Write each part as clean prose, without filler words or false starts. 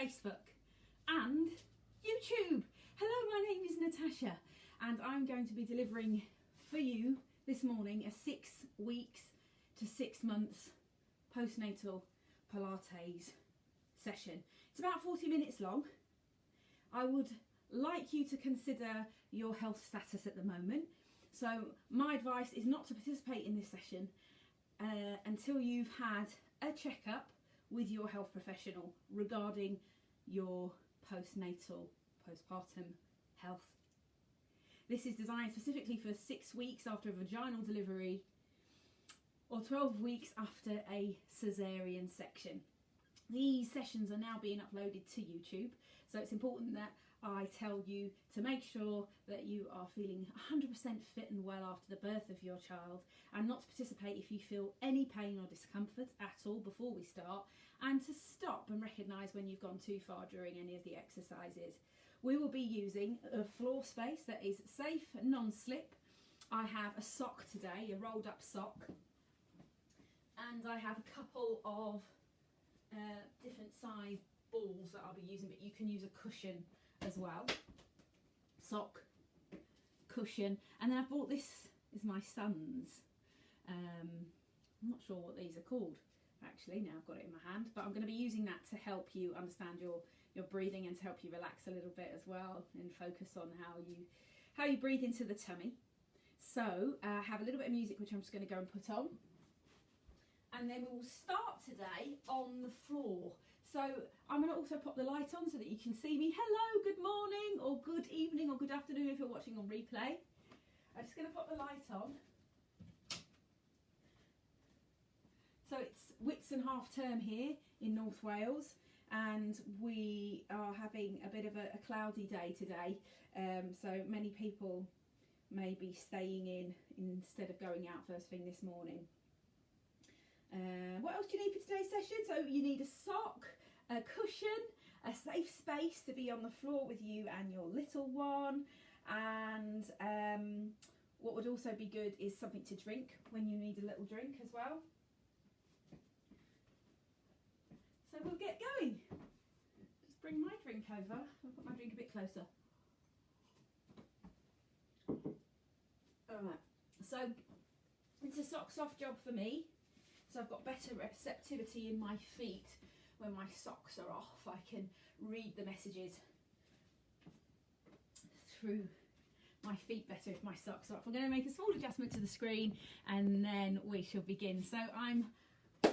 Facebook and YouTube. Hello, my name is Natasha and I'm going to be delivering for you this morning a 6 weeks to 6 months postnatal Pilates session. It's about 40 minutes long. I would like you to consider your health status at the moment. So my advice is not to participate in this session until you've had a checkup with your health professional regarding your postpartum health. This is designed specifically for 6 weeks after a vaginal delivery or 12 weeks after a caesarean section. These sessions are now being uploaded to YouTube, so it's important that I tell you to make sure that you are feeling 100% fit and well after the birth of your child, and not to participate if you feel any pain or discomfort at all before we start, and to stop and recognise when you've gone too far during any of the exercises. We will be using a floor space that is safe, non-slip. I have a sock today, a rolled up sock, and I have a couple of different size balls that I'll be using, but you can use a cushion as well. Sock, cushion, and then I bought this, is my son's. I'm not sure what these are called actually, now I've got it in my hand, but I'm going to be using that to help you understand your breathing and to help you relax a little bit as well and focus on how you breathe into the tummy. So I have a little bit of music which I'm just going to go and put on. And then we will start today on the floor. So I'm going to also pop the light on so that you can see me. Hello, good morning or good evening or good afternoon if you're watching on replay. I'm just going to pop the light on. So it's Whitsun half term here in North Wales, and we are having a bit of a cloudy day today. So many people may be staying in instead of going out first thing this morning. What else do you need for today's session? So you need a sock, a cushion, a safe space to be on the floor with you and your little one, and what would also be good is something to drink when you need a little drink as well. So we'll get going. Just bring my drink over. I'll put my drink a bit closer. Alright, so it's a socks off job for me. So I've got better receptivity in my feet when my socks are off. I can read the messages through my feet better if my socks are off. I'm going to make a small adjustment to the screen and then we shall begin. So I'm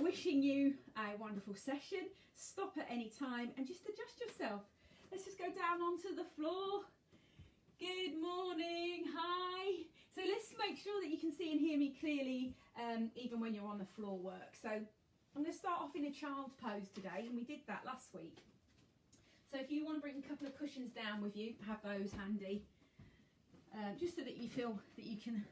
wishing you a wonderful session. Stop at any time and just adjust yourself. Let's just go down onto the floor. Good morning, hi. So let's make sure that you can see and hear me clearly even when you're on the floor work. So I'm going to start off in a child's pose today, and we did that last week. So if you want to bring a couple of cushions down with you, have those handy, just so that you feel that you can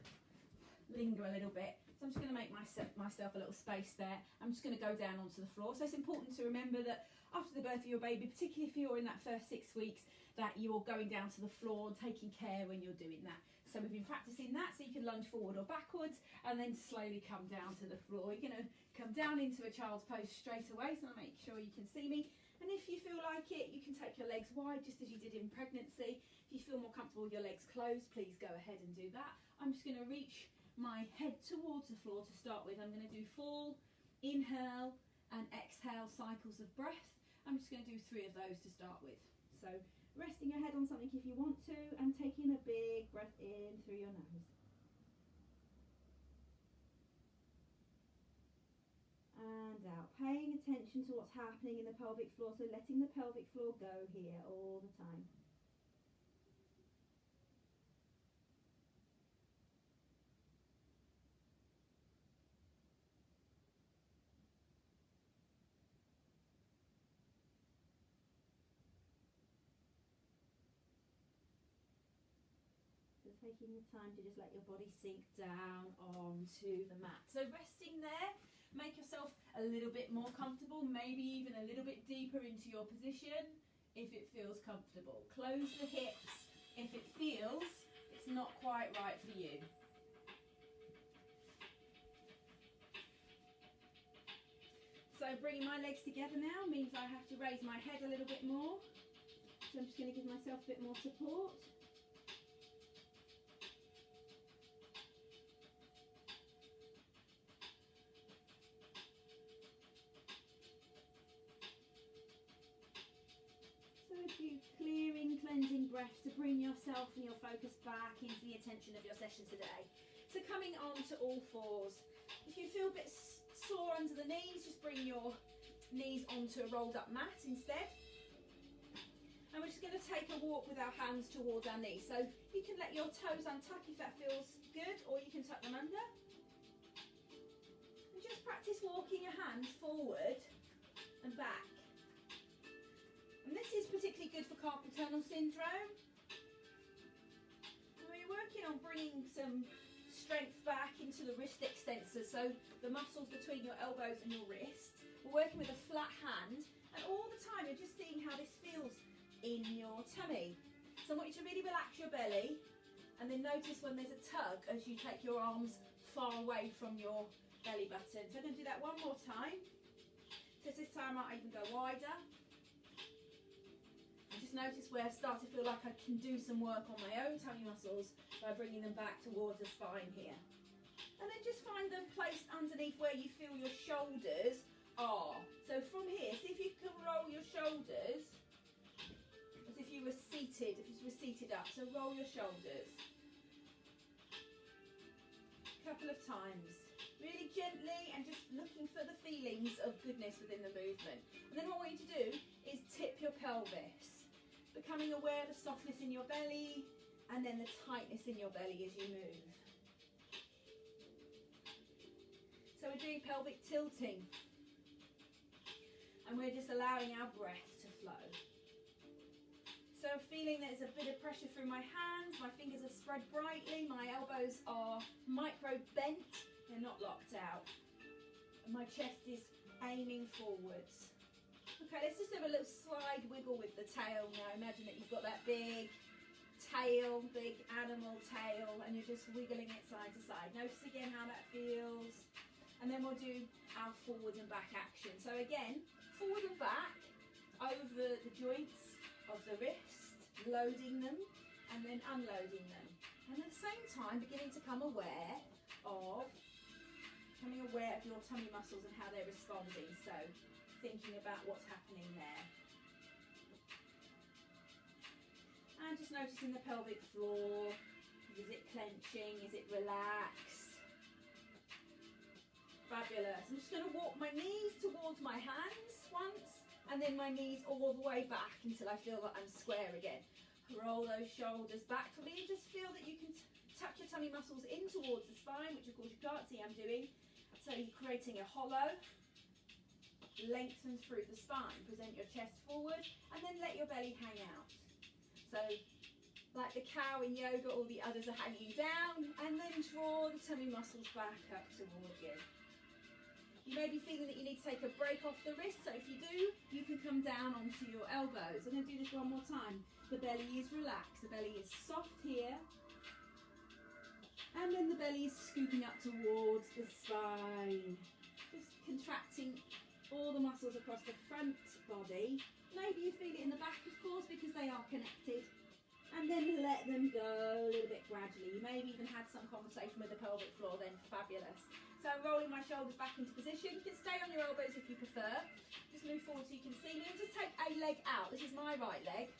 linger a little bit. So I'm just going to make myself a little space there. I'm just going to go down onto the floor. So it's important to remember that after the birth of your baby, particularly if you're in that first 6 weeks, that you're going down to the floor and taking care when you're doing that. So we've been practicing that, so you can lunge forward or backwards and then slowly come down to the floor. You're going to come down into a child's pose straight away, so I'll make sure you can see me. And if you feel like it, you can take your legs wide just as you did in pregnancy. If you feel more comfortable with your legs closed, please go ahead and do that. I'm just going to reach my head towards the floor to start with. I'm going to do full inhale and exhale cycles of breath. I'm just going to do 3 of those to start with. So resting your head on something if you want to, and taking a big breath in through your nose. And out, paying attention to what's happening in the pelvic floor, so letting the pelvic floor go here all the time. Taking the time to just let your body sink down onto the mat. So resting there, make yourself a little bit more comfortable, maybe even a little bit deeper into your position if it feels comfortable. Close the hips if it feels it's not quite right for you. So bringing my legs together now means I have to raise my head a little bit more. So I'm just going to give myself a bit more support. So a few clearing, cleansing breaths to bring yourself and your focus back into the attention of your session today. So coming on to all fours. If you feel a bit sore under the knees, just bring your knees onto a rolled up mat instead. And we're just going to take a walk with our hands towards our knees. So you can let your toes untuck if that feels good, or you can tuck them under. And just practice walking your hands forward and back. And this is particularly good for carpal tunnel syndrome. And we're working on bringing some strength back into the wrist extensor, so the muscles between your elbows and your wrist. We're working with a flat hand, and all the time you're just seeing how this feels in your tummy. So I want you to really relax your belly, and then notice when there's a tug as you take your arms far away from your belly button. So I'm going to do that one more time. So this time I might even go wider. And just notice where I start to feel like I can do some work on my own tummy muscles by bringing them back towards the spine here. And then just find them placed underneath where you feel your shoulders are. So from here, see if you can roll your shoulders as if you were seated, up. So roll your shoulders. A couple of times. Really gently and just looking for the feelings of goodness within the movement. And then what I want you to do is tip your pelvis, becoming aware of the softness in your belly and then the tightness in your belly as you move. So we're doing pelvic tilting, and we're just allowing our breath to flow. So feeling there's a bit of pressure through my hands, my fingers are spread brightly, my elbows are micro bent, they're not locked out. And my chest is aiming forwards. Okay, let's just have a little slide wiggle with the tail now. Imagine that you've got that big tail, big animal tail, and you're just wiggling it side to side. Notice again how that feels. And then we'll do our forward and back action. So again, forward and back over the joints of the wrist, loading them and then unloading them. And at the same time, beginning to become aware of your tummy muscles and how they're responding. So thinking about what's happening there. And just noticing the pelvic floor. Is it clenching? Is it relaxed? Fabulous. I'm just going to walk my knees towards my hands once, and then my knees all the way back until I feel that I'm square again. Roll those shoulders back for me. Just feel that you can tuck your tummy muscles in towards the spine, which of course you can't see I'm doing. So you're creating a hollow. Lengthen through the spine. Present your chest forward, and then let your belly hang out. So like the cow in yoga, all the others are hanging down, and then draw the tummy muscles back up towards you. You may be feeling that you need to take a break off the wrist, so if you do, you can come down onto your elbows. I'm going to do this one more time. The belly is relaxed, the belly is soft here, and then the belly is scooping up towards the spine. Just contracting all the muscles across the front body. Maybe you feel it in the back, of course, because they are connected. And then let them go a little bit gradually. You may have even had some conversation with the pelvic floor then. Fabulous. So I'm rolling my shoulders back into position. You can stay on your elbows if you prefer. Just move forward so you can see me, and just take a leg out. This is my right leg.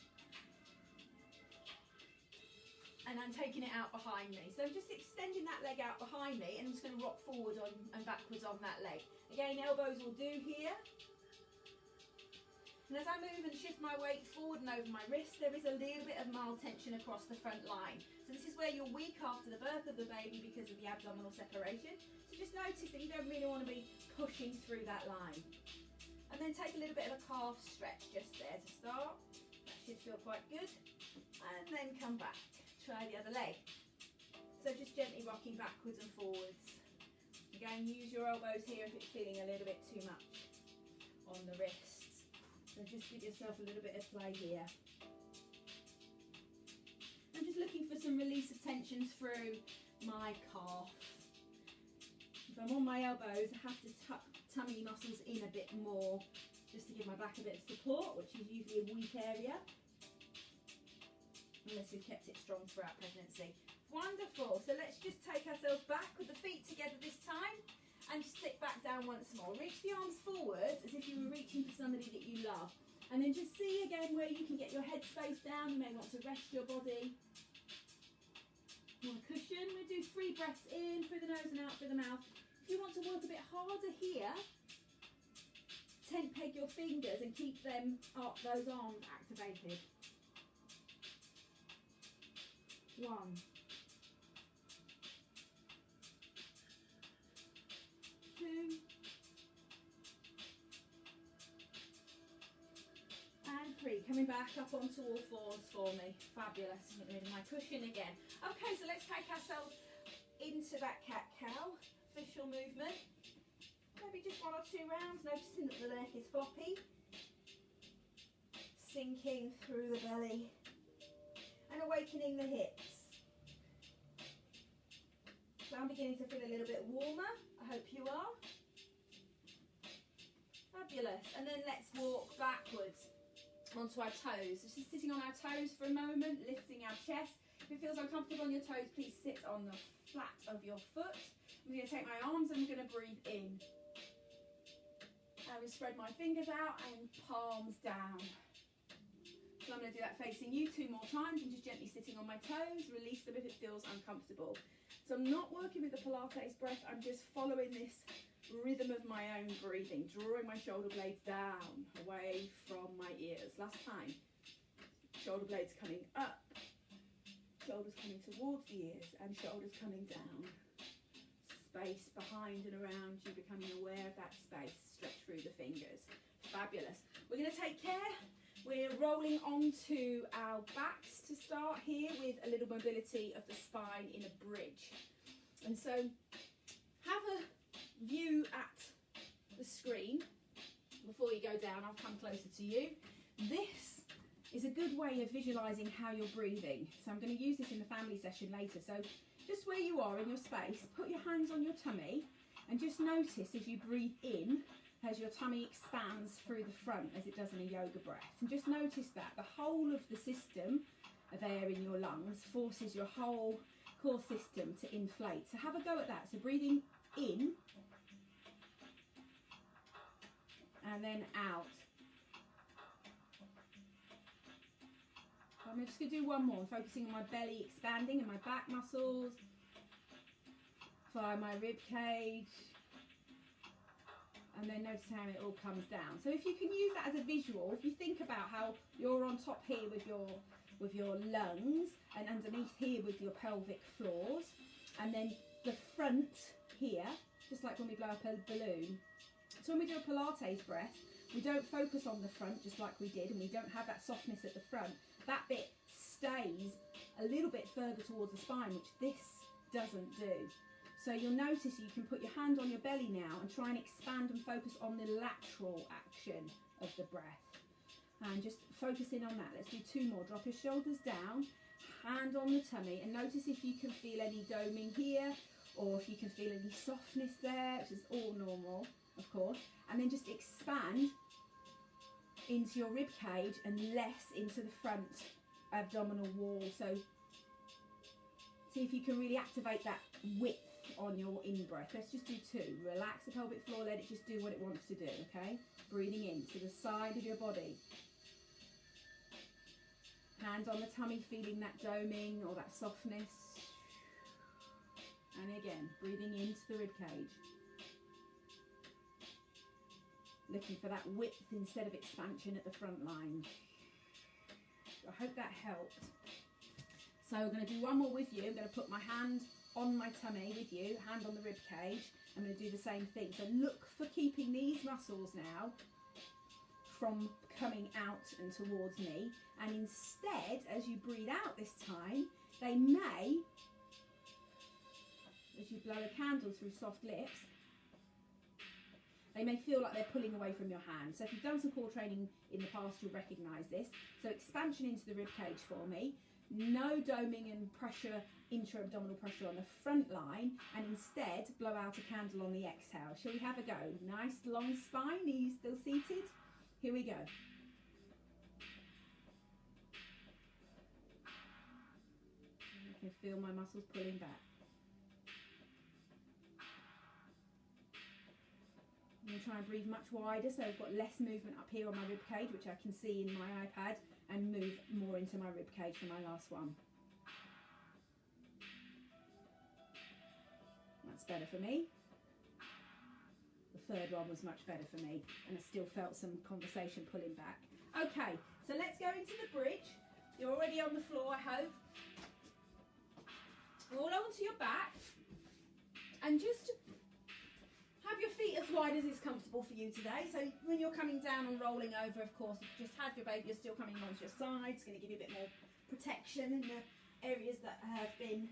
And I'm taking it out behind me. So I'm just extending that leg out behind me, and I'm just going to rock forward on and backwards on that leg. Again, elbows will do here. And as I move and shift my weight forward and over my wrist, there is a little bit of mild tension across the front line. So this is where you're weak after the birth of the baby because of the abdominal separation. So just notice that you don't really want to be pushing through that line. And then take a little bit of a calf stretch just there to start. That should feel quite good. And then come back. Try the other leg. So just gently rocking backwards and forwards. Again, use your elbows here if it's feeling a little bit too much on the wrist. So just give yourself a little bit of play here. I'm just looking for some release of tension through my calf. If I'm on my elbows, I have to tummy muscles in a bit more, just to give my back a bit of support, which is usually a weak area, unless we've kept it strong throughout pregnancy. Wonderful. So let's just take ourselves back with the feet together this time, and sit back down once more. Reach the arms forward as if you were reaching for somebody that you love. And then just see again where you can get your head space down. You may want to rest your body on a cushion. We'll do 3 breaths in through the nose and out through the mouth. If you want to work a bit harder here, tent peg your fingers and keep them up, those arms activated. 1. 2. And 3. Coming back up onto all fours for me. Fabulous. Get rid of my cushion again. Okay, so let's take ourselves into that cat-cow. Official movement. Maybe just 1 or 2 rounds, noticing that the neck is floppy. Sinking through the belly. And awakening the hips. So I'm beginning to feel a little bit warmer. I hope you are. Fabulous. And then let's walk backwards onto our toes. So just sitting on our toes for a moment, lifting our chest. If it feels uncomfortable on your toes, please sit on the flat of your foot. I'm going to take my arms and I'm going to breathe in. I'm going to spread my fingers out and palms down. So I'm going to do that facing you 2 more times and just gently sitting on my toes. Release them if it feels uncomfortable. So I'm not working with the Pilates breath. I'm just following this rhythm of my own breathing, drawing my shoulder blades down, away from my ears. Last time. Shoulder blades coming up, shoulders coming towards the ears, and shoulders coming down. Space behind and around you, becoming aware of that space. Stretch through the fingers. Fabulous. We're going to take care. We're rolling onto our backs to start here with a little mobility of the spine in a bridge. And so have a view at the screen before you go down. I'll come closer to you. This is a good way of visualising how you're breathing. So I'm going to use this in the family session later. So just where you are in your space, put your hands on your tummy and just notice as you breathe in, as your tummy expands through the front as it does in a yoga breath. And just notice that the whole of the system of air in your lungs forces your whole core system to inflate. So have a go at that. So breathing in and then out. I'm just going to do one more, focusing on my belly expanding and my back muscles, via my rib cage. And then notice how it all comes down. So if you can use that as a visual, if you think about how you're on top here with your lungs, and underneath here with your pelvic floors, and then the front here, just like when we blow up a balloon. So when we do a Pilates breath, we don't focus on the front just like we did, and we don't have that softness at the front. That bit stays a little bit further towards the spine, which this doesn't do. So you'll notice you can put your hand on your belly now and try and expand and focus on the lateral action of the breath. And just focus in on that. Let's do 2 more. Drop your shoulders down, hand on the tummy, and notice if you can feel any doming here, or if you can feel any softness there, which is all normal, of course. And then just expand into your rib cage and less into the front abdominal wall. So see if you can really activate that width on your in-breath. Let's just do 2. Relax the pelvic floor, let it just do what it wants to do, okay? Breathing in to the side of your body. Hand on the tummy, feeling that doming or that softness. And again, breathing into the rib cage. Looking for that width instead of expansion at the front line. I hope that helped. So we're going to do one more with you. I'm going to put my hand on my tummy with you, hand on the rib cage. I'm going to do the same thing. So look for keeping these muscles now from coming out and towards me. And instead, as you breathe out this time, they may, as you blow a candle through soft lips, they may feel like they're pulling away from your hand. So if you've done some core training in the past, you'll recognise this. So expansion into the rib cage for me. no doming and pressure, intra-abdominal pressure on the front line, and instead blow out a candle on the exhale. Shall we have a go? Nice long spine. Are you still seated? Here we go. I can feel my muscles pulling back. I'm going to try and breathe much wider, so I've got less movement up here on my rib cage, which I can see in my iPad, and move more into my rib cage for my last one. That's better for me. The third one was much better for me, and I still felt some conversation pulling back. Okay, so let's go into the bridge. You're already on the floor, I hope. Roll onto your back, and just have your feet as wide as is comfortable for you today. So when you're coming down and rolling over, of course, you've just had your baby, you're still coming onto your side. It's going to give you a bit more protection in the areas that have been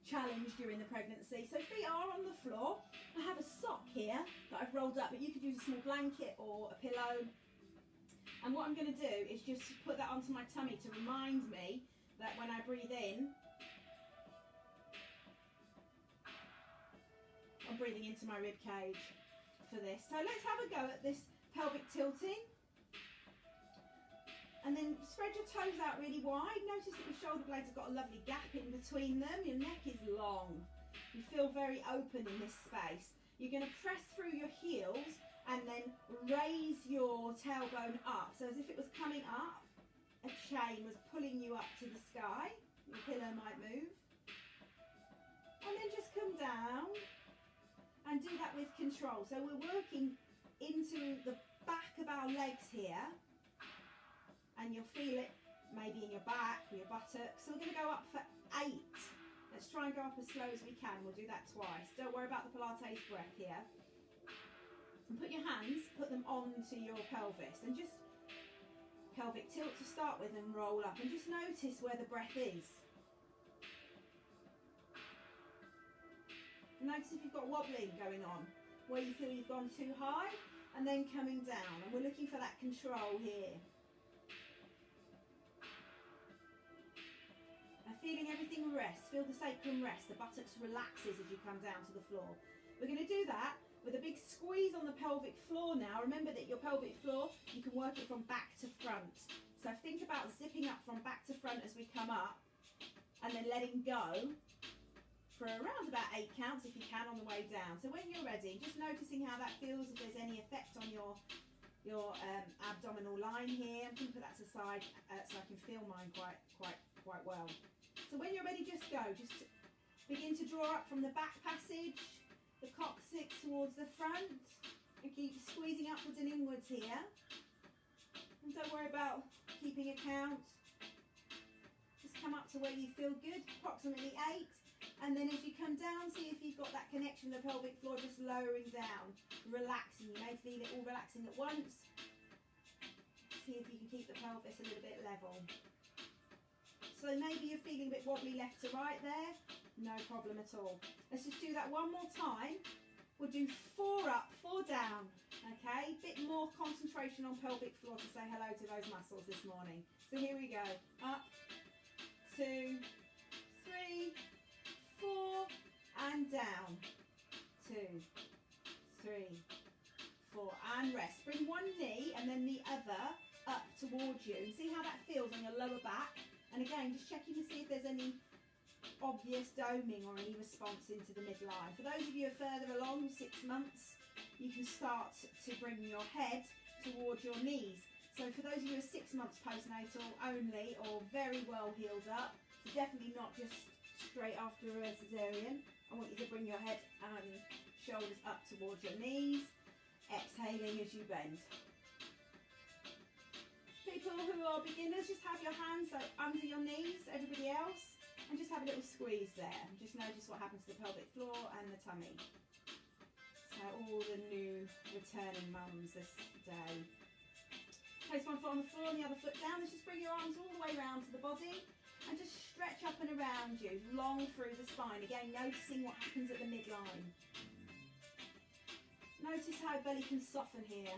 challenged during the pregnancy. So feet are on the floor. I have a sock here that I've rolled up, but you could use a small blanket or a pillow. And what I'm going to do is just put that onto my tummy to remind me that when I breathe in, I'm breathing into my rib cage for this. So let's have a go at this pelvic tilting. And then spread your toes out really wide. Notice that your shoulder blades have got a lovely gap in between them. Your neck is long. You feel very open in this space. You're going to press through your heels and then raise your tailbone up. So as if it was coming up, a chain was pulling you up to the sky. Your pillow might move. And then just come down. And do that with control. So we're working into the back of our legs here, and you'll feel it maybe in your back or your buttocks. So we're going to go up for 8. Let's try and go up as slow as we can. We'll do that twice. Don't worry about the Pilates breath here. And put your hands, put them onto your pelvis, and just pelvic tilt to start with and roll up, and just notice where the breath is. Notice if you've got wobbling going on, where you feel you've gone too high, and then coming down. And we're looking for that control here. Now feeling everything rest, feel the sacrum rest, the buttocks relaxes as you come down to the floor. We're going to do that with a big squeeze on the pelvic floor now. Remember that your pelvic floor, you can work it from back to front. So think about zipping up from back to front as we come up, and then letting go for around about 8 counts if you can on the way down. So when you're ready, just noticing how that feels, if there's any effect on your abdominal line here. I'm going to put that to the side so I can feel mine quite well. So when you're ready, just go. Just begin to draw up from the back passage, the coccyx towards the front, and keep squeezing upwards and inwards here. And don't worry about keeping a count. Just come up to where you feel good, approximately 8. And then as you come down, see if you've got that connection to the pelvic floor, just lowering down, relaxing. You may feel it all relaxing at once. See if you can keep the pelvis a little bit level. So maybe you're feeling a bit wobbly left to right there. No problem at all. Let's just do that one more time. We'll do 4 up, 4 down. Okay, bit more concentration on pelvic floor to say hello to those muscles this morning. So here we go. Up, 2, 3, 4, and down. 2, 3, 4, and rest. Bring one knee and then the other up towards you, and see how that feels on your lower back. And again, just checking to see if there's any obvious doming or any response into the midline. For those of you who are further along, 6 months, you can start to bring your head towards your knees. So for those of you who are 6 months postnatal only, or very well healed up, so definitely not just straight after a cesarean, I want you to bring your head and shoulders up towards your knees, exhaling as you bend. People who are beginners, just have your hands under your knees, everybody else, and just have a little squeeze there. Just notice what happens to the pelvic floor and the tummy. So all the new returning mums this day. Place one foot on the floor and the other foot down. Let's just bring your arms all the way around to the body and just stretch up and around you, long through the spine. Again, noticing what happens at the midline. Notice how belly can soften here.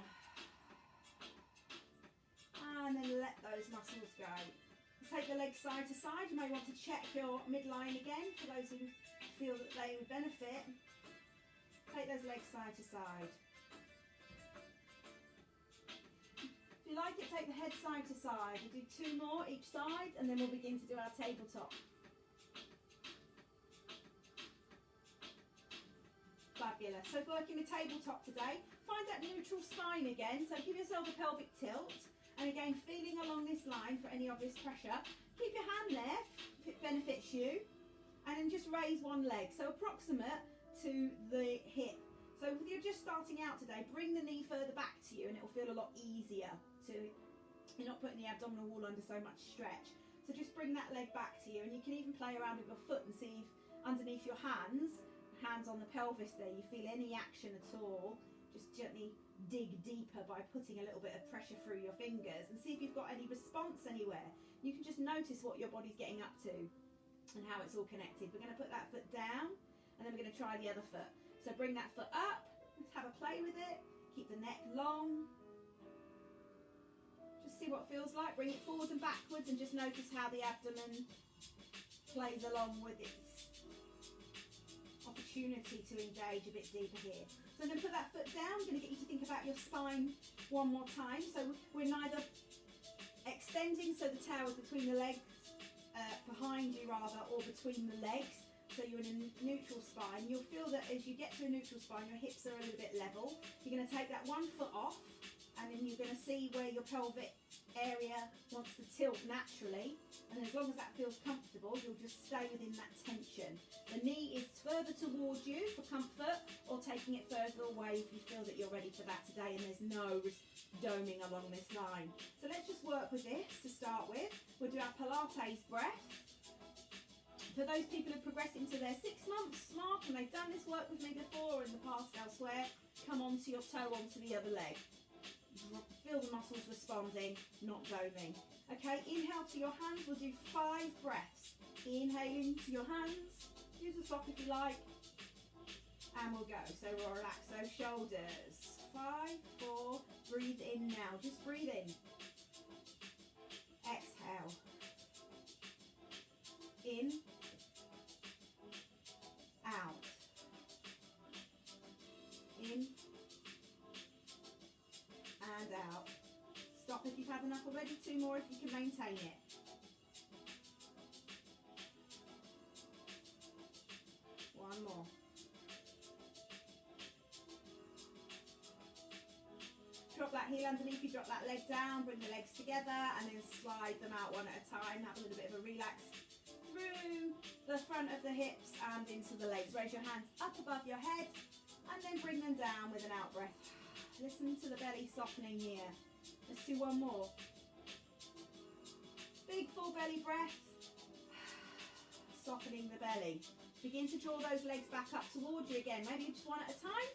And then let those muscles go. Take the legs side to side. You may want to check your midline again for those who feel that they would benefit. Take those legs side to side. If you like it, take the head side to side. We'll do 2 more each side and then we'll begin to do our tabletop. Fabulous. So working with tabletop today, find that neutral spine again. So give yourself a pelvic tilt. And again, feeling along this line for any obvious pressure. Keep your hand there if it benefits you. And then just raise one leg. So approximate to the hip. So if you're just starting out today, bring the knee further back to you and it will feel a lot easier. You're not putting the abdominal wall under so much stretch. So just bring that leg back to you. And you can even play around with your foot and see if underneath your hands on the pelvis there, you feel any action at all. Just gently dig deeper by putting a little bit of pressure through your fingers and see if you've got any response anywhere. You can just notice what your body's getting up to and how it's all connected. We're going to put that foot down and then we're going to try the other foot. So bring that foot up, let's have a play with it, keep the neck long. Just see what it feels like, bring it forwards and backwards and just notice how the abdomen plays along with its opportunity to engage a bit deeper here. So I'm going to put that foot down. I'm going to get you to think about your spine one more time. So we're neither extending, so the towel's between the legs, behind you rather, or between the legs. So you're in a neutral spine. You'll feel that as you get to a neutral spine, your hips are a little bit level. You're going to take that one foot off, and then you're going to see where your pelvic area wants to tilt naturally. And as long as that feels comfortable, you'll just stay within that tension. The knee is further towards you for comfort, or taking it further away if you feel that you're ready for that today and there's no doming along this line. So let's just work with this to start with. We'll do our Pilates breath. For those people who progress into their 6 months mark and they've done this work with me before or in the past elsewhere, come onto your toe onto the other leg. Feel the muscles responding, not doming. Okay, inhale to your hands. We'll do 5 breaths. Inhaling to your hands. Use a sock if you like. And we'll go. So we'll relax those shoulders. 5, 4, breathe in now. Just breathe in. Exhale. In. Out. In. And out. Stop if you've had enough already. 2 more if you can maintain it. One more. Drop that heel underneath you, drop that leg down, bring the legs together and then slide them out one at a time. Have a little bit of a relax through the front of the hips and into the legs. Raise your hands up above your head and then bring them down with an out breath. Listen to the belly softening here. Let's do one more. Big full belly breath. Softening the belly. Begin to draw those legs back up towards you again. Maybe just one at a time.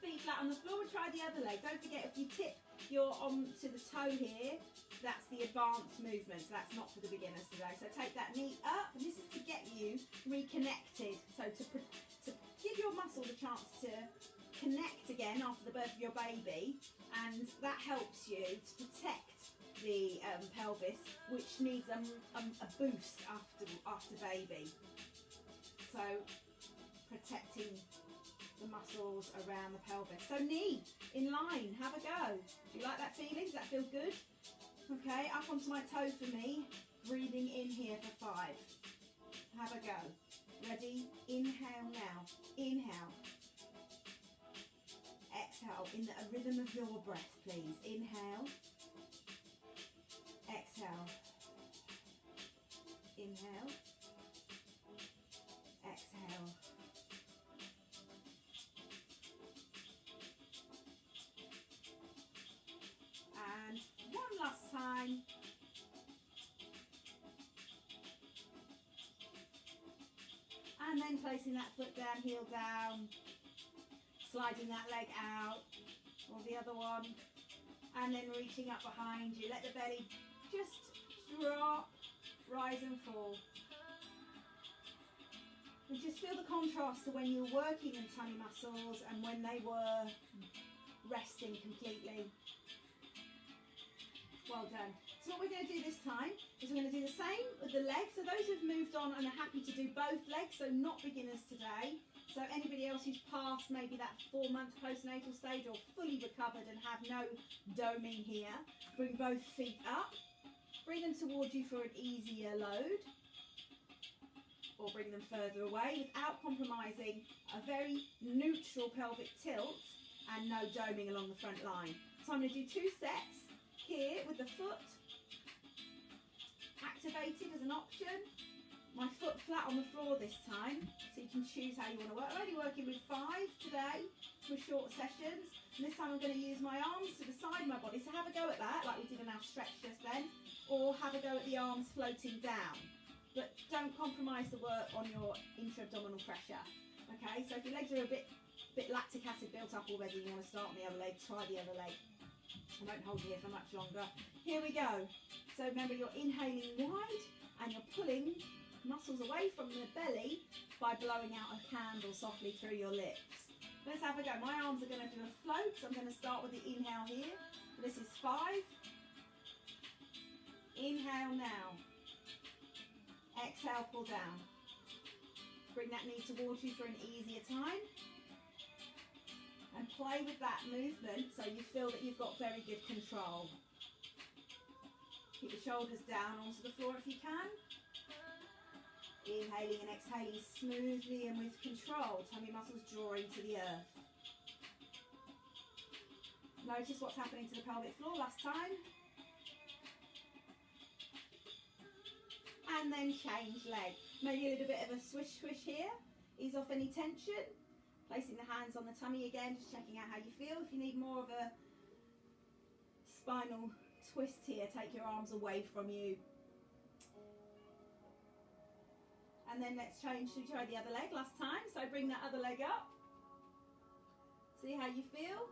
Feet flat on the floor and try the other leg. Don't forget, if you tip your arm to the toe here, that's the advanced movement. So that's not for the beginners today. So take that knee up, and this is to get you reconnected. So to give your muscles a chance to connect again after the birth of your baby, and that helps you to protect the pelvis, which needs a boost after baby. So protecting the muscles around the pelvis. So knee in line, have a go. Do you like that feeling? Does that feel good? Okay, up onto my toe for me. Breathing in here for 5. Have a go. Ready? Inhale now. Inhale. Exhale in the rhythm of your breath, please. Inhale. Exhale. Inhale. Exhale. And one last time. And then placing that foot down, heel down. Sliding that leg out, or the other one, and then reaching up behind you. Let the belly just drop, rise and fall. And just feel the contrast to when you were working in tummy muscles and when they were resting completely. Well well done. So what we're going to do this time is we're going to do the same with the legs. So those who've moved on and are happy to do both legs, so not beginners today. So anybody else who's passed maybe that 4-month postnatal stage or fully recovered and have no doming here, bring both feet up. Bring them towards you for an easier load, or bring them further away without compromising a very neutral pelvic tilt and no doming along the front line. So I'm going to do 2 sets here with the foot activated as an option. My foot flat on the floor this time, so you can choose how you want to work. I'm only working with 5 today for short sessions, and this time I'm going to use my arms to the side of my body. So have a go at that, like we did in our stretch just then, or have a go at the arms floating down. But don't compromise the work on your intra-abdominal pressure. Okay, so if your legs are a bit lactic acid built up already, you want to start on the other leg, try the other leg. I won't hold you here for much longer. Here we go. So remember, you're inhaling wide and you're pulling muscles away from the belly by blowing out a candle softly through your lips. Let's have a go. My arms are going to do a float, so I'm going to start with the inhale here. This is 5. Inhale now. Exhale, pull down. Bring that knee towards you for an easier time. And play with that movement so you feel that you've got very good control. Keep the shoulders down onto the floor if you can. Inhaling and exhaling smoothly and with control. Tummy muscles drawing to the earth. Notice what's happening to the pelvic floor last time. And then change leg. Maybe a little bit of a swish here. Ease off any tension. Placing the hands on the tummy again, just checking out how you feel. If you need more of a spinal twist here, take your arms away from you. And then let's change to try the other leg last time. So bring that other leg up. See how you feel.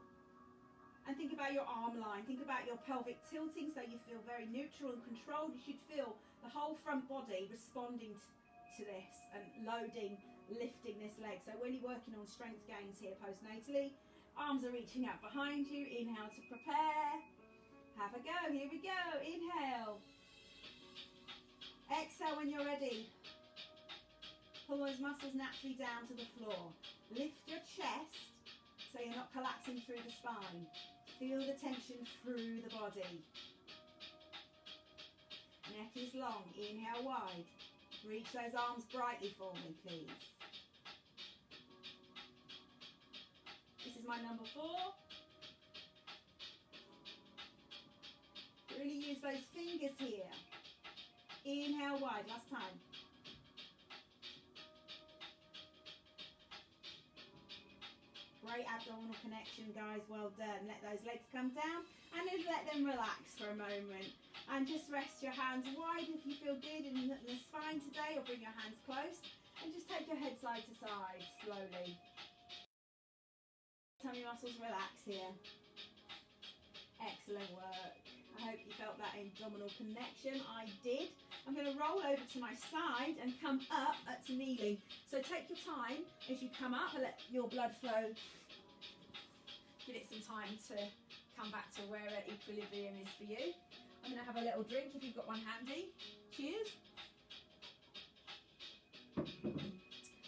And think about your arm line. Think about your pelvic tilting so you feel very neutral and controlled. You should feel the whole front body responding to this and loading, lifting this leg. So really working on strength gains here postnatally. Arms are reaching out behind you. Inhale to prepare. Have a go. Here we go. Inhale. Exhale when you're ready. Pull those muscles naturally down to the floor. Lift your chest so you're not collapsing through the spine. Feel the tension through the body. Neck is long. Inhale wide. Reach those arms brightly for me, please. This is my number 4. Really use those fingers here. Inhale wide. Last time. Great abdominal connection, guys. Well done. Let those legs come down and then let them relax for a moment. And just rest your hands wide if you feel good in the spine today, or bring your hands close. And just take your head side to side slowly. Tummy muscles relax here. Excellent work. I hope you felt that abdominal connection. I did. I'm going to roll over to my side and come up to kneeling. So take your time as you come up and let your blood flow. Give it some time to come back to where equilibrium is for you. I'm going to have a little drink if you've got one handy. Cheers.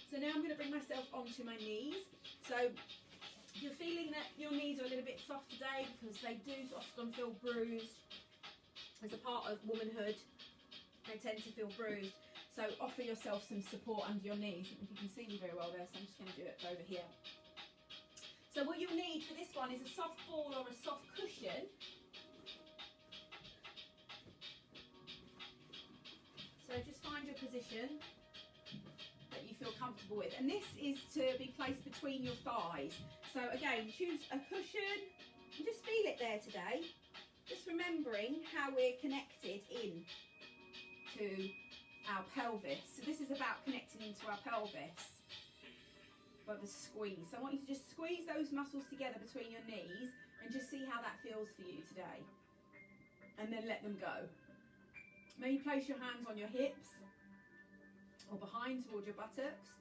So now I'm going to bring myself onto my knees. So if you're feeling that your knees are a little bit soft today, because they do often feel bruised as a part of womanhood, they tend to feel bruised. So offer yourself some support under your knees. I don't know if you can see me very well there, so I'm just going to do it over here. So what you'll need for this one is a soft ball or a soft cushion. So just find your position that you feel comfortable with. And this is to be placed between your thighs. So again, choose a cushion and just feel it there today. Just remembering how we're connected in to our pelvis. So this is about connecting into our pelvis by the squeeze. So I want you to just squeeze those muscles together between your knees and just see how that feels for you today. And then let them go. Maybe place your hands on your hips or behind towards your buttocks.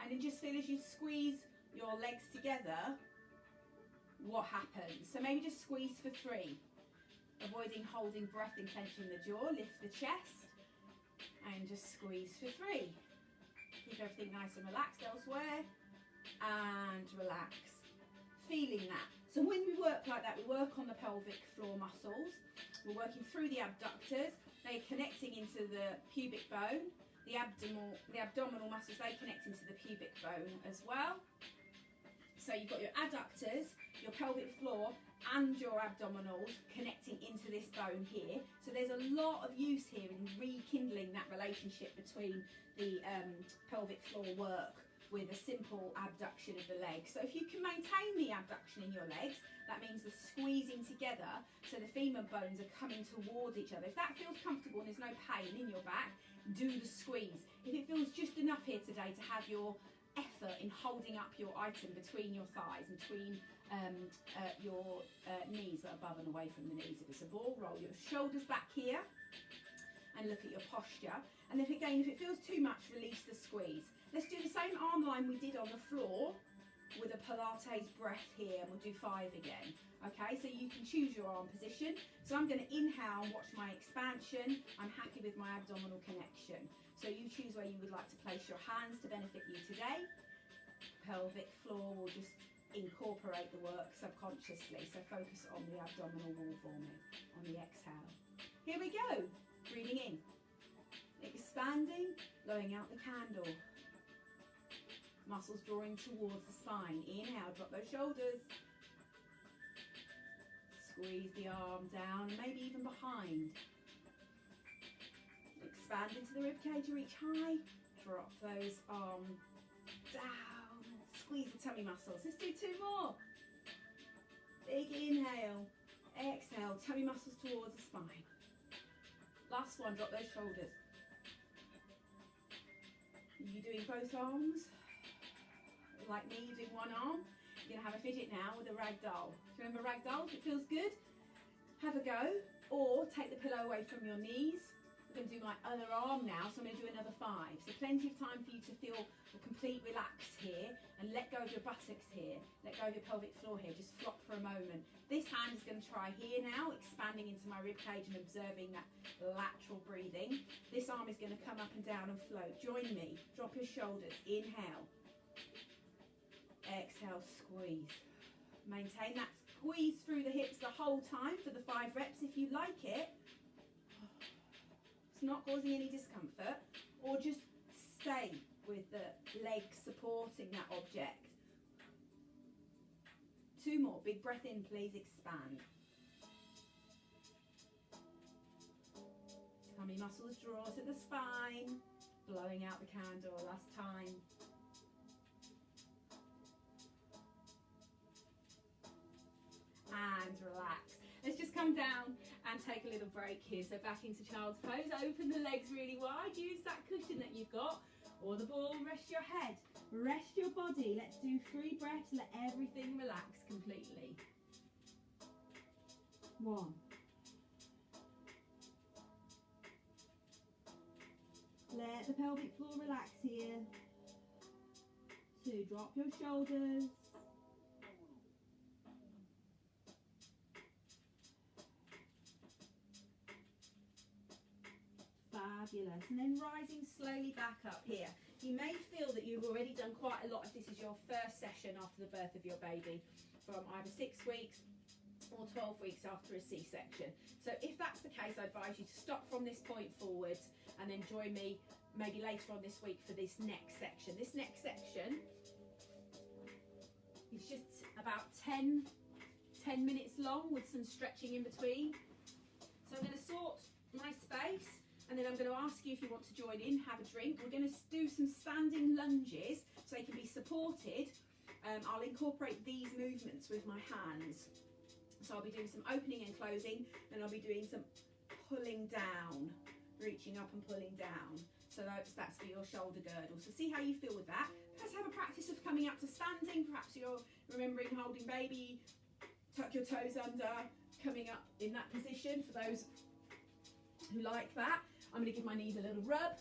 And then just feel as you squeeze your legs together, what happens. So maybe just squeeze for 3. Avoiding holding breath and clenching the jaw. Lift the chest and just squeeze for 3. Keep everything nice and relaxed elsewhere, and relax. Feeling that. So when we work like that, we work on the pelvic floor muscles. We're working through the abductors. They're connecting into the pubic bone. The abdominal muscles, they connect into the pubic bone as well. So you've got your adductors, your pelvic floor, and your abdominals connecting into this bone here. So there's a lot of use here in rekindling that relationship between the pelvic floor work with a simple abduction of the legs. So if you can maintain the abduction in your legs, that means the squeezing together, so the femur bones are coming towards each other. If that feels comfortable and there's no pain in your back, do the squeeze. If it feels just enough here today to have your effort in holding up your item between your thighs, between your knees, above and away from the knees. If it's a ball, roll your shoulders back here and look at your posture. And then again, if it feels too much, release the squeeze. Let's do the same arm line we did on the floor with a Pilates breath here, and we'll do 5 again. Okay, so you can choose your arm position. So I'm going to inhale and watch my expansion. I'm happy with my abdominal connection. So you choose where you would like to place your hands to benefit you today. Pelvic floor will just incorporate the work subconsciously. So focus on the abdominal wall forming on the exhale. Here we go. Breathing in. Expanding, blowing out the candle. Muscles drawing towards the spine. Inhale, drop those shoulders. Squeeze the arm down, maybe even behind. Expand into the ribcage, reach high. Drop those arms down. Squeeze the tummy muscles. Let's do 2 more. Big inhale. Exhale, tummy muscles towards the spine. Last one, drop those shoulders. You're doing both arms. Like me, you're doing one arm. You're going to have a fidget now with a ragdoll. Do you remember ragdoll? If it feels good, have a go. Or take the pillow away from your knees. I'm going to do my other arm now, so I'm going to do another 5. So plenty of time for you to feel a complete relax here, and let go of your buttocks here. Let go of your pelvic floor here. Just flop for a moment. This hand is going to try here now, expanding into my ribcage and observing that lateral breathing. This arm is going to come up and down and float. Join me. Drop your shoulders. Inhale. Exhale, squeeze. Maintain that squeeze through the hips the whole time for the 5 reps if you like it. It's not causing any discomfort, or just stay with the legs supporting that object. 2 more. Big breath in, please. Expand. Tummy muscles draw to the spine. Blowing out the candle. Last time. And relax. Let's just come down and take a little break here. So back into child's pose. Open the legs really wide. Use that cushion that you've got, or the ball. Rest your head. Rest your body. Let's do 3 breaths. Let everything relax completely. 1. Let the pelvic floor relax here. 2. Drop your shoulders. Fabulous. And then rising slowly back up here. You may feel that you've already done quite a lot if this is your first session after the birth of your baby, from either 6 weeks or 12 weeks after a C-section. So if that's the case, I advise you to stop from this point forwards and then join me maybe later on this week for this next section. This next section is just about 10 minutes long with some stretching in between. So I'm going to sort my space, and then I'm going to ask you if you want to join in, have a drink. We're going to do some standing lunges so they can be supported. I'll incorporate these movements with my hands. So I'll be doing some opening and closing, and I'll be doing some pulling down, reaching up and pulling down. So that's for your shoulder girdle. So see how you feel with that. Let's have a practice of coming up to standing. Perhaps you're remembering holding baby. Tuck your toes under, coming up in that position for those who like that. I'm going to give my knees a little rub.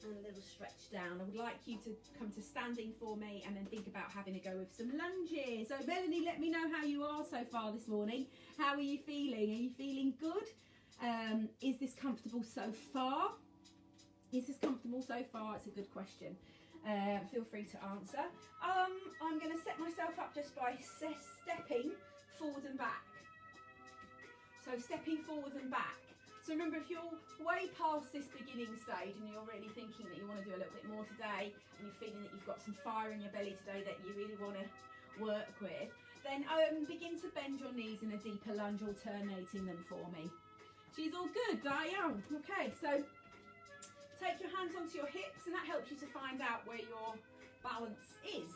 and a little stretch down. I would like you to come to standing for me and then think about having a go with some lunges. So Melanie, let me know how you are so far this morning. How are you feeling? Are you feeling good? Is this comfortable so far? Is this comfortable so far? It's a good question. Feel free to answer. I'm going to set myself up just by stepping forward and back. So stepping forward and back. So remember, if you're way past this beginning stage and you're really thinking that you want to do a little bit more today, and you're feeling that you've got some fire in your belly today that you really want to work with, then begin to bend your knees in a deeper lunge, alternating them for me. She's all good, Diane. Okay, so take your hands onto your hips, and that helps you to find out where your balance is.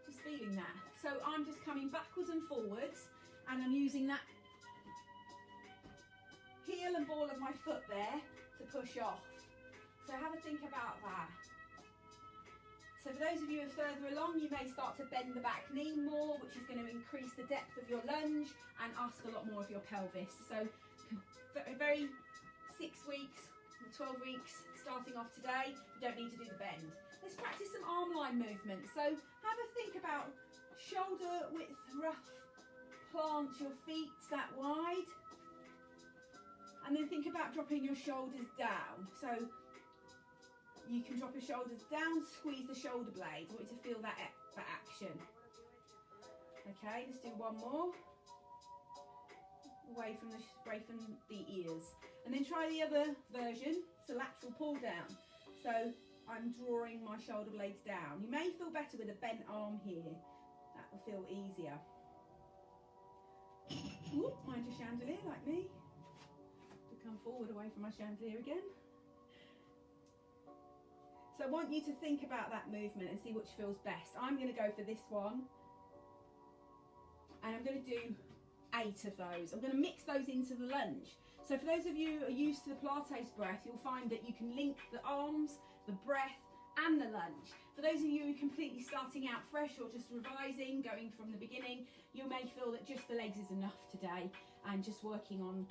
Just feeling that. So I'm just coming backwards and forwards, and I'm using that heel and ball of my foot there to push off. So have a think about that. So for those of you who are further along, you may start to bend the back knee more, which is going to increase the depth of your lunge and ask a lot more of your pelvis. So very 6 weeks, 12 weeks starting off today, you don't need to do the bend. Let's practice some arm line movement. So have a think about shoulder width rough, plant your feet that wide, and then think about dropping your shoulders down. So you can drop your shoulders down, squeeze the shoulder blades. I want you to feel that action. Okay, let's do one more. Away from the ears. And then try the other version, so lateral pull down. So I'm drawing my shoulder blades down. You may feel better with a bent arm here. That will feel easier. Ooh, mind your chandelier like me. Come forward away from my chandelier again. So I want you to think about that movement and see which feels best. I'm going to go for this one, and I'm going to do 8 of those. I'm going to mix those into the lunge. So for those of you who are used to the Pilates breath, you'll find that you can link the arms, the breath and the lunge. For those of you who are completely starting out fresh or just revising, going from the beginning, you may feel that just the legs is enough today, and just working on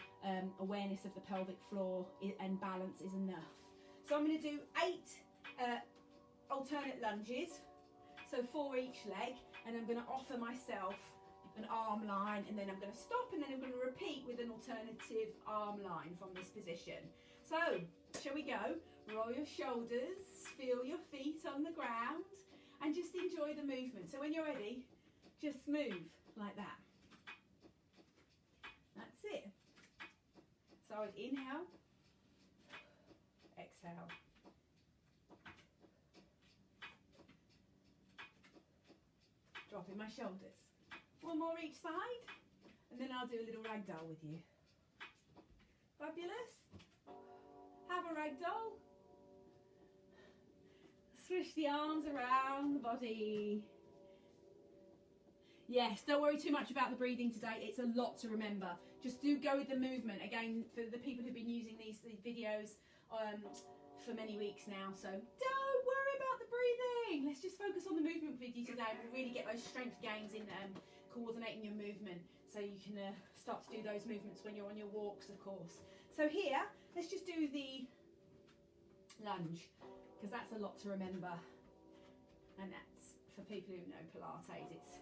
awareness of the pelvic floor and balance is enough. So I'm going to do 8 alternate lunges, so 4 each leg, and I'm going to offer myself an arm line, and then I'm going to stop, and then I'm going to repeat with an alternative arm line from this position. So shall we go? Roll your shoulders, feel your feet on the ground, and just enjoy the movement. So when you're ready, just move like that. That's it. So I would inhale, exhale. Dropping my shoulders. One more each side, and then I'll do a little ragdoll with you. Fabulous. Have a ragdoll. Swish the arms around the body. Yes, don't worry too much about the breathing today. It's a lot to remember. Just do go with the movement. Again, for the people who've been using these videos for many weeks now. So don't worry about the breathing. Let's just focus on the movement with you today. We'll really get those strength gains in coordinating your movement. So you can start to do those movements when you're on your walks, of course. So here, let's just do the lunge, because that's a lot to remember. And that's, for people who know Pilates,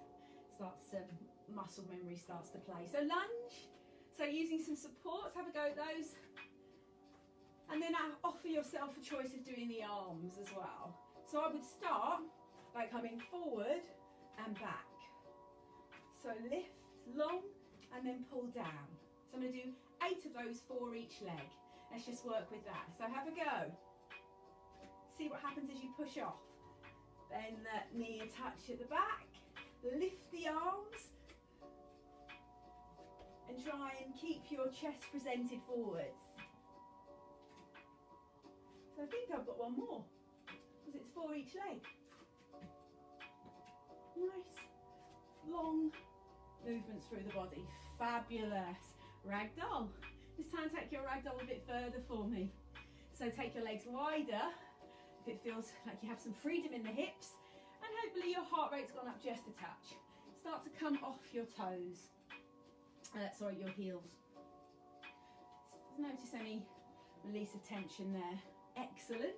muscle memory starts to play. So lunge, so using some supports, have a go at those. And then offer yourself a choice of doing the arms as well. So I would start by coming forward and back. So lift long and then pull down. So I'm going to do 8 of those, 4 each leg. Let's just work with that. So have a go. See what happens as you push off. Bend that knee a touch at the back. Lift the arms. And try and keep your chest presented forwards. So I think I've got one more, because it's 4 each leg. Nice, long movements through the body. Fabulous. Ragdoll. This time take your ragdoll a bit further for me. So take your legs wider, if it feels like you have some freedom in the hips, and hopefully your heart rate's gone up just a touch. Start to come off your toes. Your heels. Notice any release of tension there. Excellent.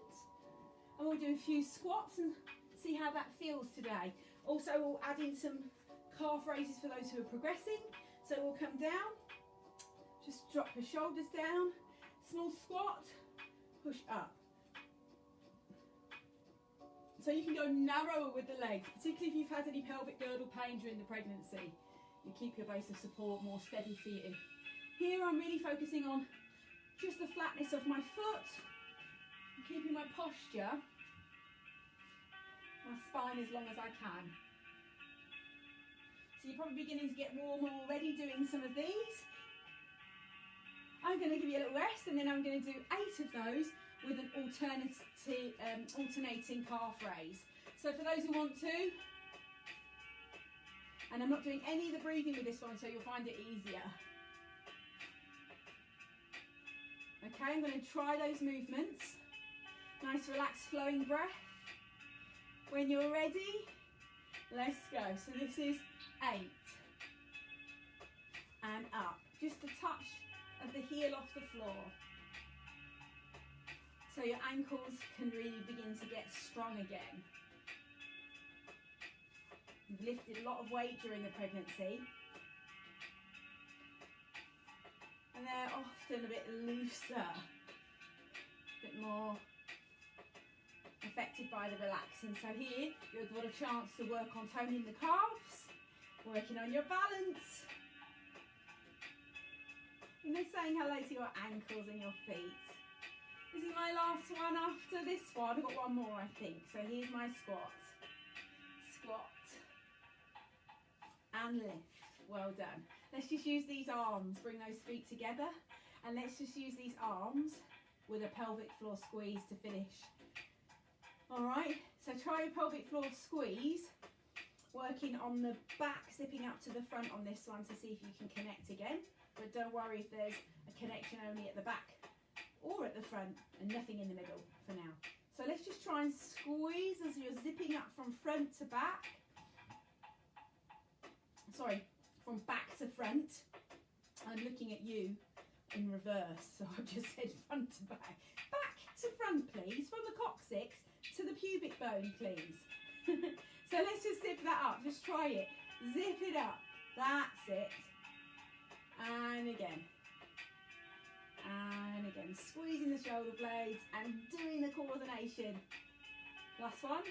And we'll do a few squats and see how that feels today. Also, we'll add in some calf raises for those who are progressing. So we'll come down, just drop the shoulders down, small squat, push up. So you can go narrower with the legs, particularly if you've had any pelvic girdle pain during the pregnancy. You keep your base of support more steady for you. Here I'm really focusing on just the flatness of my foot, and keeping my posture, my spine as long as I can. So you're probably beginning to get warmer already doing some of these. I'm going to give you a little rest, and then I'm going to do 8 of those with an alternating calf raise. So for those who want to, and I'm not doing any of the breathing with this one, so you'll find it easier. Okay, I'm going to try those movements. Nice relaxed flowing breath. When you're ready, let's go. So this is 8 and up. Just a touch of the heel off the floor. So your ankles can really begin to get strong again. You've lifted a lot of weight during the pregnancy. And they're often a bit looser, a bit more affected by the relaxing. So here, you've got a chance to work on toning the calves, working on your balance, and then saying hello to your ankles and your feet. This is my last one after this one. I've got one more, I think. So here's my squat. Squat. And lift. Well done. Let's just use these arms. Bring those feet together. And let's just use these arms with a pelvic floor squeeze to finish. Alright, so try a pelvic floor squeeze. Working on the back, zipping up to the front on this one to see if you can connect again. But don't worry if there's a connection only at the back or at the front and nothing in the middle for now. So let's just try and squeeze as you're zipping up from front to back. Sorry, from back to front. I'm looking at you in reverse, so I've just said front to back. Back to front, please, from the coccyx to the pubic bone, please. So let's just zip that up, just try it. Zip it up, that's it. And again. And again, squeezing the shoulder blades and doing the coordination. Last one.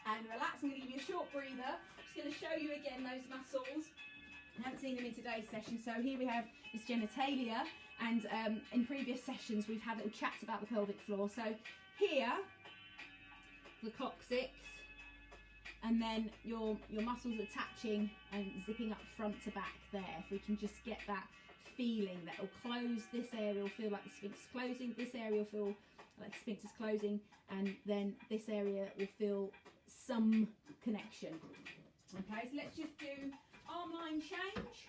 And relax, I'm going to give you a short breather. I'm just going to show you again those muscles. I haven't seen them in today's session. So here we have this genitalia, and in previous sessions we've had little chats about the pelvic floor. So here, the coccyx, and then your muscles attaching and zipping up front to back there. If we can just get that feeling, that will close this area, will feel like the sphincter closing, this area will feel like the sphincter's closing, and then this area will feel some connection. Okay, so let's just do arm line change.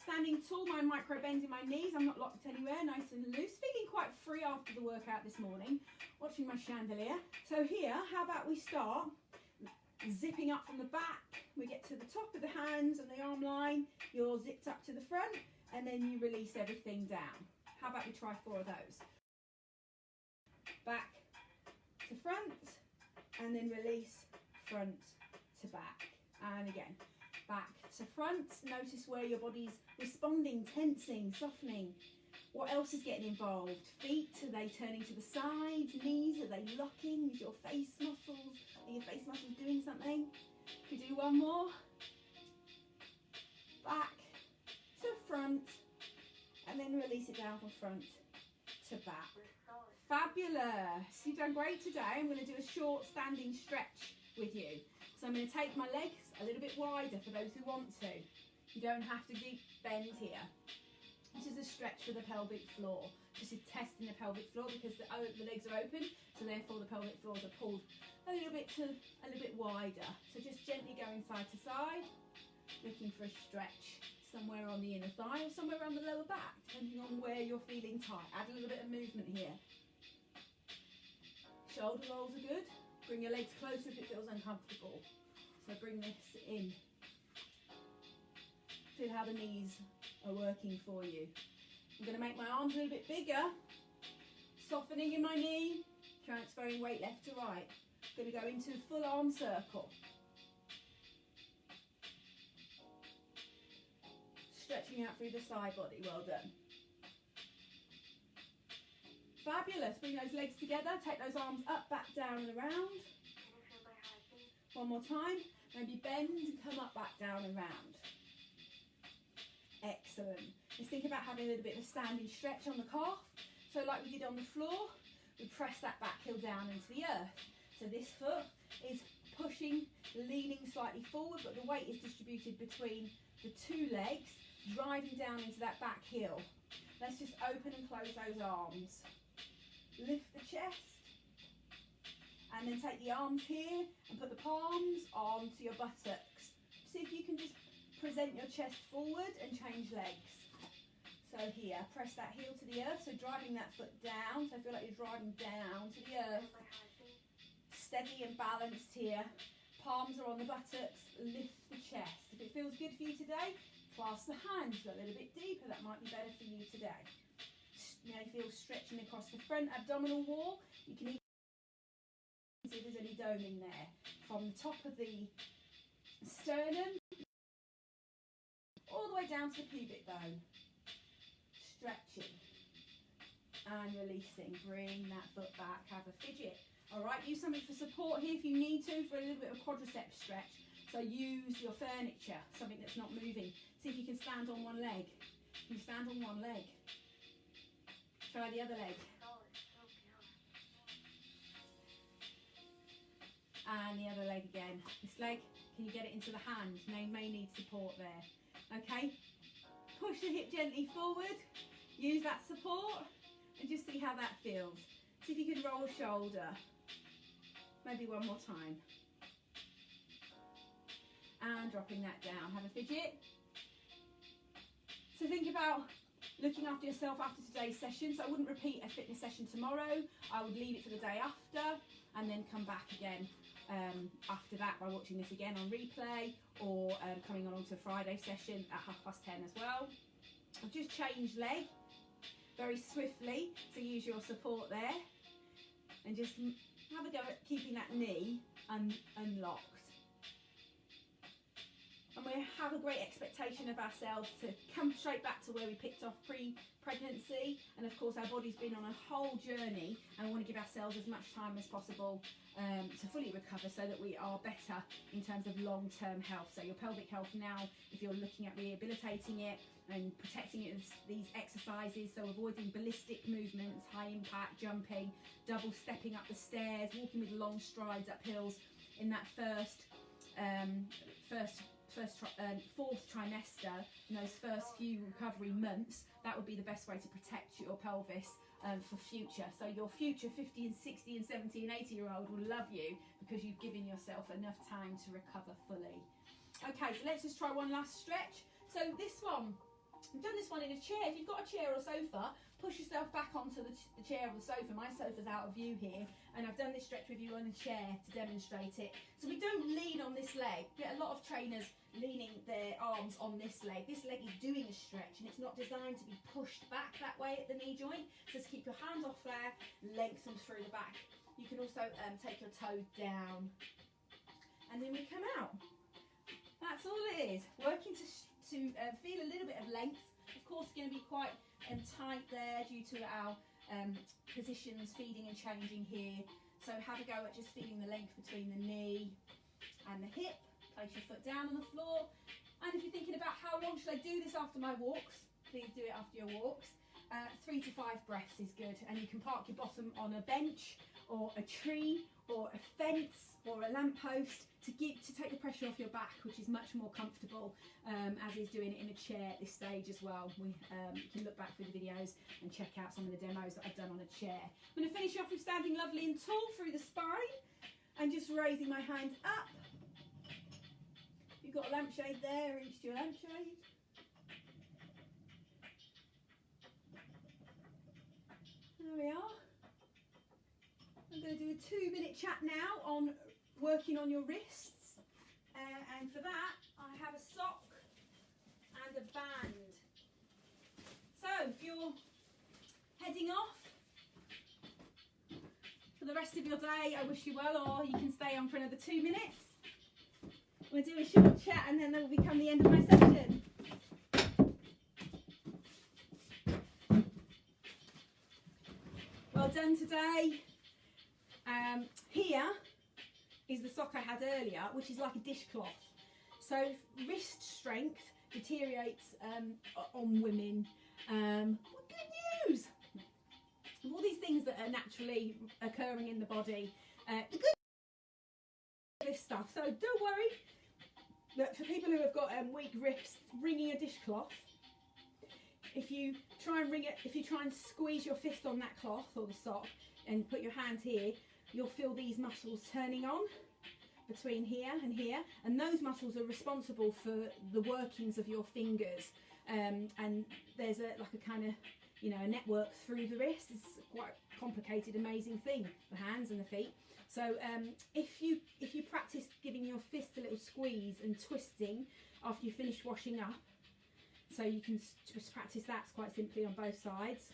Standing tall, my micro bend in my knees, I'm not locked anywhere, nice and loose, feeling quite free after the workout this morning, watching my chandelier. So here, how about we start zipping up from the back, we get to the top of the hands and the arm line, you're zipped up to the front, and then you release everything down. How about we try 4 of those? Back to front, and then release front to back. And again, back to front. Notice where your body's responding, tensing, softening. What else is getting involved? Feet, are they turning to the sides? Knees, are they locking? Is your face muscles, are your face muscles doing something? If you do one more. Back to front, and then release it down from front to back. Fabulous. You've done great today. I'm going to do a short standing stretch with you. So I'm going to take my legs a little bit wider for those who want to. You don't have to deep bend here. This is a stretch for the pelvic floor. This is testing the pelvic floor because the legs are open, so therefore the pelvic floors are pulled a little bit wider. So just gently going side to side, looking for a stretch somewhere on the inner thigh or somewhere around the lower back, depending on where you're feeling tight. Add a little bit of movement here. Shoulder rolls are good. Bring your legs closer if it feels uncomfortable. So bring this in. Feel how the knees are working for you. I'm going to make my arms a little bit bigger, softening in my knee, transferring weight left to right. I'm going to go into a full arm circle. Stretching out through the side body, well done. Fabulous, bring those legs together, take those arms up, back, down and around. One more time, maybe bend and come up, back, down and round. Excellent. Let's think about having a little bit of a standing stretch on the calf. So like we did on the floor, we press that back heel down into the earth. So this foot is pushing, leaning slightly forward, but the weight is distributed between the two legs, driving down into that back heel. Let's just open and close those arms. Lift the chest. And then take the arms here and put the palms onto your buttocks. See if you can just present your chest forward and change legs. So here, press that heel to the earth, so driving that foot down, so feel like you're driving down to the earth. Steady and balanced here. Palms are on the buttocks, lift the chest. If it feels good for you today, clasp the hands, go a little bit deeper, that might be better for you today. You may feel stretching across the front abdominal wall. You can even see if there's any doming there. From the top of the sternum, all the way down to the pubic bone. Stretching and releasing. Bring that foot back, have a fidget. All right, use something for support here if you need to, for a little bit of quadriceps stretch. So use your furniture, something that's not moving. See if you can stand on one leg. Can you stand on one leg? Try the other leg. And the other leg again. This leg, can you get it into the hand? May need support there. Okay, push the hip gently forward. Use that support and just see how that feels. See if you can roll a shoulder. Maybe one more time. And dropping that down. Have a fidget. So think about looking after yourself after today's session. So I wouldn't repeat a fitness session tomorrow. I would leave it for the day after and then come back again after that by watching this again on replay, or coming on to a Friday session at 10:30 as well. I've just changed leg very swiftly, so use your support there and just have a go at keeping that knee unlocked. And we have a great expectation of ourselves to come straight back to where we picked off pre-pregnancy. And of course our body's been on a whole journey, and we want to give ourselves as much time as possible to fully recover, so that we are better in terms of long-term health. So your pelvic health now, if you're looking at rehabilitating it and protecting it with these exercises, so avoiding ballistic movements, high impact, jumping, double stepping up the stairs, walking with long strides up hills in that fourth trimester, in those first few recovery months, that would be the best way to protect your pelvis for future. So your future 50 and 60 and 70 and 80-year-old will love you because you've given yourself enough time to recover fully. Okay, so let's just try one last stretch. So this one, I've done this one in a chair. If you've got a chair or sofa, push yourself back onto the chair or the sofa. My sofa's out of view here, and I've done this stretch with you on the chair to demonstrate it. So we don't lean on this leg. You get a lot of trainers leaning their arms on this leg. This leg is doing a stretch, and it's not designed to be pushed back that way at the knee joint. So just keep your hands off there, lengthen through the back. You can also take your toe down, and then we come out. That's all it is. Working to feel a little bit of length. Of course, it's going to be quite tight there due to our positions, feeding and changing here. So have a go at just feeling the length between the knee and the hip. Place your foot down on the floor. And if you're thinking about how long should I do this after my walks, please do it after your walks. 3 to 5 breaths is good, and you can park your bottom on a bench or a tree or a fence or a lamppost to take the pressure off your back, which is much more comfortable, as is doing it in a chair at this stage as well. We can look back through the videos and check out some of the demos that I've done on a chair. I'm going to finish off with standing lovely and tall through the spine and just raising my hands up. You've got a lampshade there, reach to your lampshade. There we are. I'm going to do a 2-minute chat now on working on your wrists, and for that I have a sock and a band. So if you're heading off for the rest of your day, I wish you well, or you can stay on for another 2 minutes. We'll do a short chat and then that will become the end of my session. Well done today. Here is the sock I had earlier, which is like a dishcloth. So wrist strength deteriorates on women. Good news! All these things that are naturally occurring in the body. The good this stuff. So don't worry that for people who have got weak wrists, wringing a dishcloth. If you try and squeeze your fist on that cloth or the sock and put your hand here, you'll feel these muscles turning on between here, and those muscles are responsible for the workings of your fingers. And there's like a kind of, you know, a network through the wrist. It's quite a complicated, amazing thing, the hands and the feet. So if you practice giving your fist a little squeeze and twisting after you finish washing up, so you can just practice that quite simply on both sides.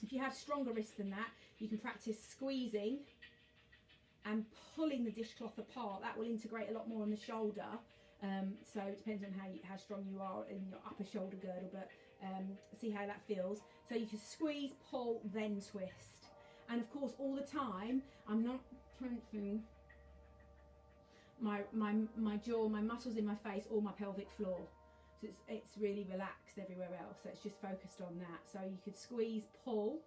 If you have stronger wrists than that, you can practice squeezing and pulling the dishcloth apart. That will integrate a lot more on the shoulder. So it depends on how strong you are in your upper shoulder girdle, but see how that feels. So you can squeeze, pull, then twist. And of course, all the time, I'm not clenching my jaw, my muscles in my face, or my pelvic floor. So it's really relaxed everywhere else. So it's just focused on that. So you could squeeze, pull,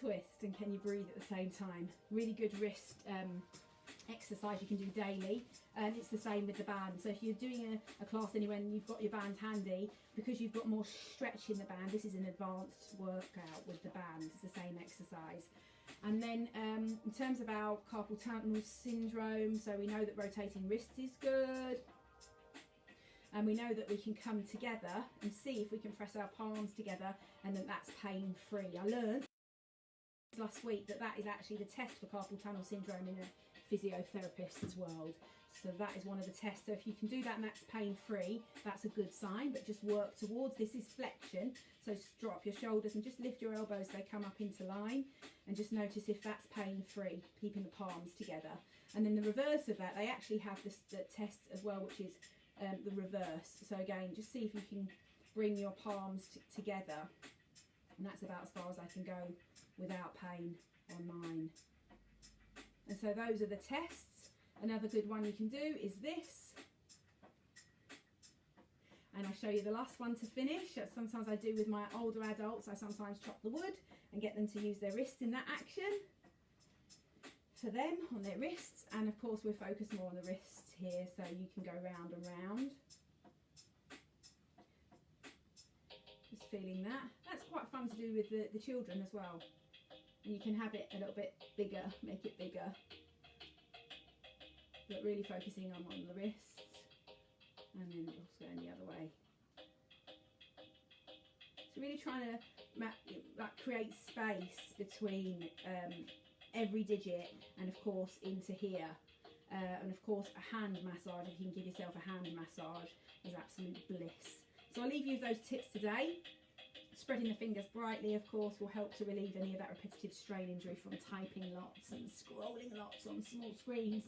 twist, and can you breathe at the same time? Really good wrist exercise you can do daily. And it's the same with the band. So if you're doing a class anywhere and you've got your band handy, because you've got more stretch in the band, this is an advanced workout with the band. It's the same exercise. And then in terms of our carpal tunnel syndrome, so we know that rotating wrists is good. And we know that we can come together and see if we can press our palms together, and then that's pain-free. I learned last week that is actually the test for carpal tunnel syndrome in a physiotherapist's world. So that is one of the tests. So if you can do that and that's pain-free, that's a good sign, but just work towards. This is flexion. So just drop your shoulders and just lift your elbows so they come up into line, and just notice if that's pain-free, keeping the palms together. And then the reverse of that, they actually have the test as well, which is the reverse. So again, just see if you can bring your palms together, and that's about as far as I can go without pain on mine. And so those are the tests. Another good one you can do is this, and I'll show you the last one to finish. That sometimes I do with my older adults. I sometimes chop the wood and get them to use their wrists in that action for them on their wrists, and of course we're focused more on the wrists here, so you can go round and round. Just feeling that. That's quite fun to do with the children as well. And you can have it a little bit bigger, make it bigger, but really focusing on the wrists, and then also going the other way. So really trying to create space between every digit, and of course into here. And of course a hand massage, if you can give yourself a hand massage, is absolute bliss. So I'll leave you with those tips today. Spreading the fingers brightly, of course, will help to relieve any of that repetitive strain injury from typing lots and scrolling lots on small screens.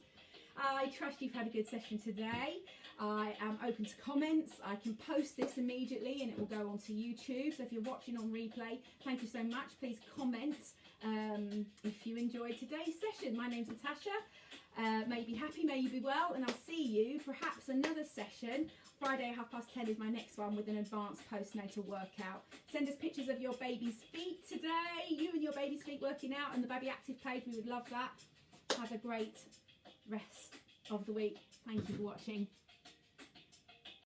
I trust you've had a good session today. I am open to comments. I can post this immediately and it will go onto YouTube. So if you're watching on replay, thank you so much. Please comment if you enjoyed today's session. My name's Natasha. May you be happy, may you be well, and I'll see you perhaps another session. Friday at 10:30 is my next one with an advanced postnatal workout. Send us pictures of your baby's feet today, you and your baby's feet working out, and the Babi Active page. We would love that. Have a great rest of the week. Thank you for watching.